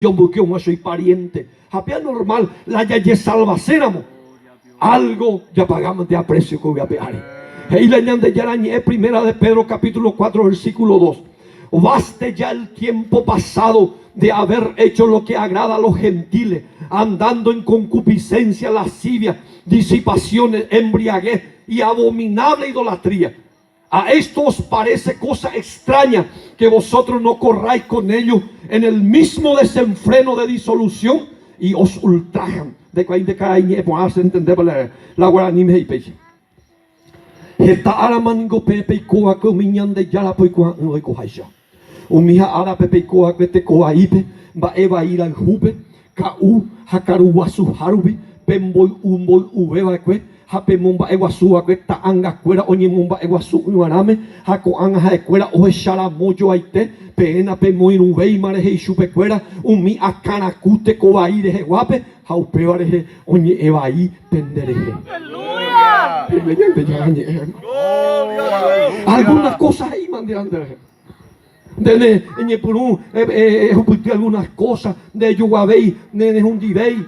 yo porque yo soy pariente. Japea normal, la ya salvacéramos. Algo ya pagamos de aprecio que voy a pegar. Y la ñande ya la primera de Pedro capítulo 4 versículo 2. Baste ya el tiempo pasado de haber hecho lo que agrada a los gentiles, andando en concupiscencia, lascivia, disipaciones, embriaguez y abominable idolatría. A esto os parece cosa extraña que vosotros no corráis con ellos en el mismo desenfreno de disolución y os ultrajan. De cuál de cada año podemos entender la guaraní me dice. Heta ara mango pepe y coa que miñan de yala pues coa no hay coja. Umija ara pepe y coa que te coa ipe va eva ir al jupe kau hakaru wasu harubi pemboy umboy ubeba que hape mumba eguasua que ta anga cuera oñe mumba eguasu uarame hako anga ha cuera o echara moyo aite pena pe muy ubei mare he chupe cuera umi akana kute kobaire he guape haupeare oñe ebai pendereje. Algunas cosas ahí mandan de Ñepurú, algunas cosas de Yuguabey, de Hundibey,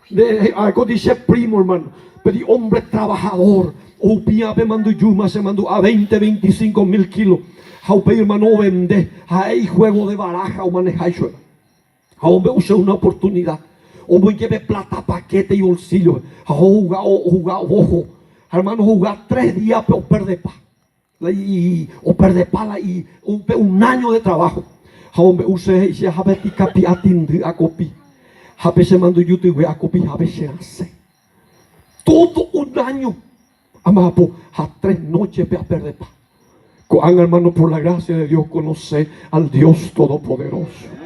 de algo dice primo hermano, pero hombre trabajador, Upia pe mandó Yuma se mandó a 20-25 mil kilos, Jaupe hermano vende, ahí juego de baraja o manejar eso, hombre usa una oportunidad, hombre lleve plata, paquete y bolsillo, jugar ojo. Hermano, jugar 3 días o perder paz. O perder pala y un año de trabajo. Hombre, usted se ha veti capi atindi a copi. Habe se mando YouTube a copi, habe se hace. Todo un año. Amapo, a 3 noches a perder paz. Con hermano, por la gracia de Dios, conoce al Dios Todopoderoso.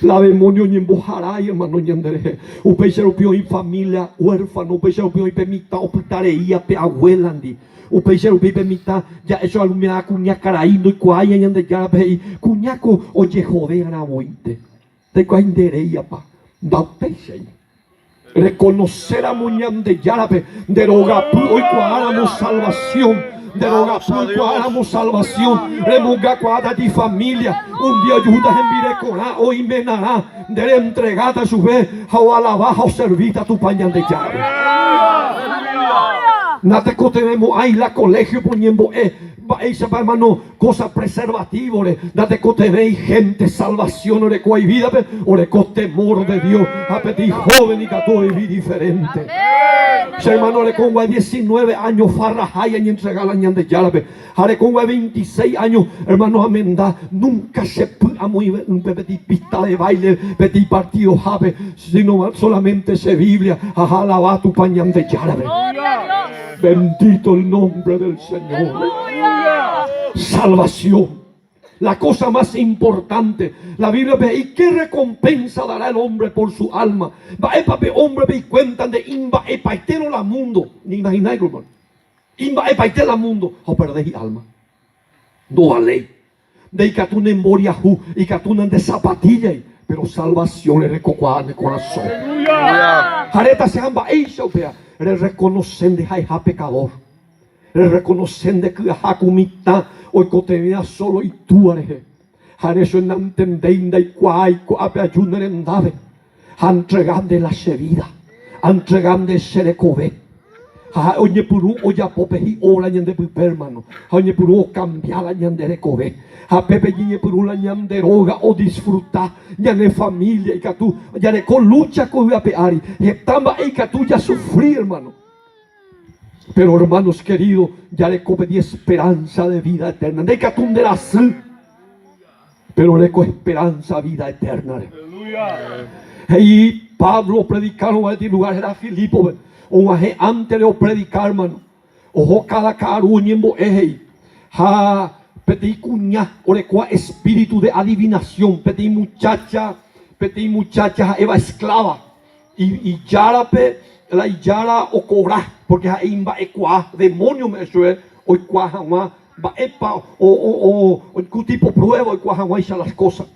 La demonio ni embojará y hermano ñandere. Upei se rompió y familia huérfano. Upei se rompió y permita optareía pe abuelandi. Upei se rompió y permita ya eso alumina cuña caraíndo y cuaya ñande ya pe cuñaco oye joder a bointe. Te cuaindereía pa. Da upei se. Reconocer a muñande ya pe deroga hoy cuáramos salvación. Deroga cuáramos salvación. Remuga cuadra de familia. Un día ayuda en virecorá o invenará. De entregada a su vez. O alabaja o servita tu pañal de llave. Nateco tenemos ahí la colegio poniendo esa hermano cosa preservativa date que tenéis gente salvación o de cual vida o de temor de Dios a pedir joven y que todo vivir diferente. Si hermano le con 19 años farra haya y entregar la ñan de yarabe haré con 26 años hermano amenda nunca se puede muy un pedir pista de baile pedir partido jave sino solamente se Biblia a alabar tu pañan de yarabe. Bendito el nombre del Señor. Salvación, la cosa más importante. La Biblia ve y qué recompensa dará el hombre por su alma. Va pape hombre ve y cuentan de imba e paitero la mundo. Ni imagináis hermano. Imba e paitero la mundo. O perdéis alma. No a ley. De que tú en moriajú y que tú de zapatilla. Pero salvación le recocuá en el corazón. Jareta se amba eso vea. Le reconocen de a pecador. Le reconocen de que a comita hoy cotemia solo y tú areje. Han eso en entendenda y cuay coape ayunen en dave. Han entregando la vida. Han entregando serecobe. Oye puru oya popeji ola ñande permano. Oye puru cambiar la ñande recobe. A pepe ñe puru la ñande roga o disfrutar ñande familia y que tú ya de con lucha con a peari. Y estamba y que tú ya sufrir hermano. Pero hermanos queridos, ya le pedí esperanza de vida eterna. De que tú de la pero le co esperanza vida eterna. Y Pablo predicaron en este lugar era Filipo. O antes de predicar hermano. Ojo cada caruñembo eje. Ha pedí cuña o le cual espíritu de adivinación. Pedí muchacha eva esclava. Y yarape la yara o cobra porque ahí va ecuá demonio me sue o ecuá jamás va epa o qué tipo prueba ecuá jamás hizo las cosas.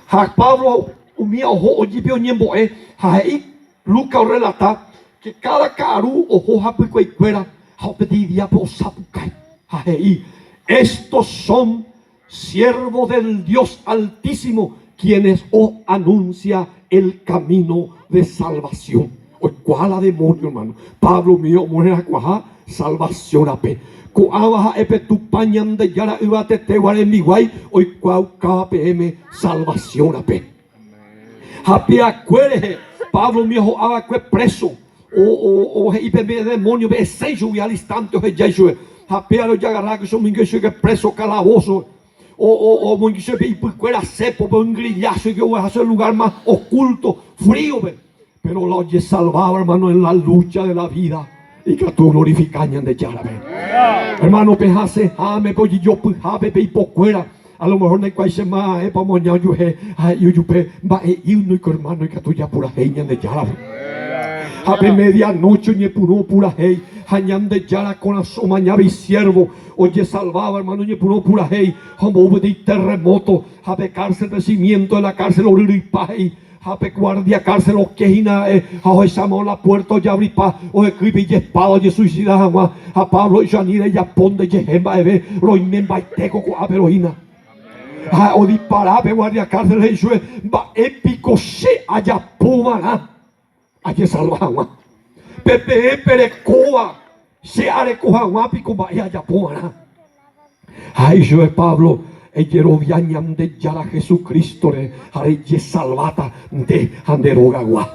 Ha Pablo un mío ojo o jipio ñembo ahí Lucas relata que cada caru ojo hapi cuecuera ha pedido por sapucay ahí estos son siervos del Dios Altísimo quienes os anuncia el camino de salvación. Hoy, ¿cuál la demonio, hermano? Pablo mío, mujer cuaja, salvación ape. Coabaja epe tu pañan de yara ibate te guare mi guay. Hoy, cuau KPM, salvación ape. Happy acuere, Pablo mío, abaque preso. O IPB demonio, be sejo e al instante, o rejeito. Happy alo de agarrar que sou mingue chega preso calabozo. O muito se ve por cuera cepo, por un grillazo que voy a hacer lugar más oculto, frío, pero lo he salvado, hermano, en la lucha de la vida. Y que tú glorificañan de Yarabe. Hermano, pejase, ame, pues yo pujabe, pe por cuera. A lo mejor no hay cual se más, para moñar, yo pe, va, y no, hermano, y que tú ya pura geñan de Yarabe. A medianoche, ni pura hey. Hañan de Yara con la somañaba y siervo. Oye, salvaba, hermano, ni pura hey. Como de terremoto. A cárcel de cimiento de la cárcel, oripay. A guardia cárcel, o quejina. A esa la puerta, ya abrí pa. O escribí y espada, oye, suicida jamás. A Pablo y Janira, ya ponde, y jemba, lo inmemba y teco, a veroína. O disparaba, guardia cárcel, y sue, va épico, se haya pumará. Allí salvaba. Pepe perecoa. Se arecoa guapico vaya ya pona. Ay, yo es Pablo. Ella viañan de Yara Jesucristo. Haré salvata de Anderogagua.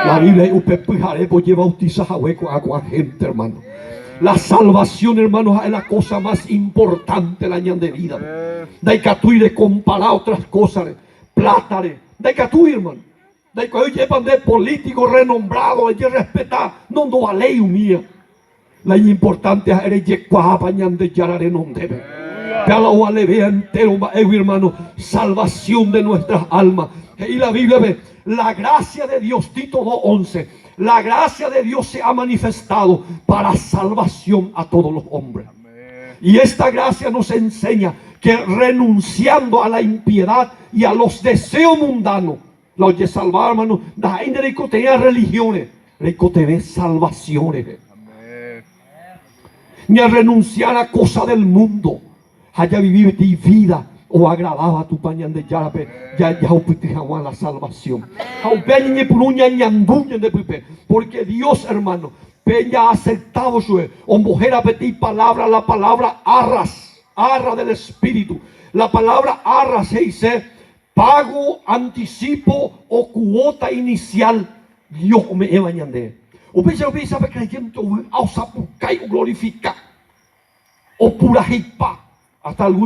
La Biblia upepujare porque bautiza a hueco a gente, hermano. La salvación, hermanos, es la cosa más importante la año de vida. De que tú y comparar otras cosas. Plata. De que tú, hermano. De que hoy llevan de político renombrado, hay que respetar, no vale mía. La importante es que cuapañan de yarare no debe. Pero lo vale vea entero, hermano, salvación de nuestras almas. Y la Biblia ve, la gracia de Dios, Tito 2:11, la gracia de Dios se ha manifestado para salvación a todos los hombres. Y esta gracia nos enseña que renunciando a la impiedad y a los deseos mundanos, los de salvar, hermano, la gente de que tenía religiones, de que tenía salvaciones. Ni a renunciar a cosas del mundo, haya vivido de vida o agradaba a tu pañan de yarape, ya opitijaban la salvación. Porque Dios, hermano, peña aceptado su o mujer a pedir palabra, la palabra arra del Espíritu. La palabra arra se dice pago, anticipo o cuota inicial. Dios me he bañado. O pensé sabe creyente o sapucay o glorifica o pura hipa hasta algún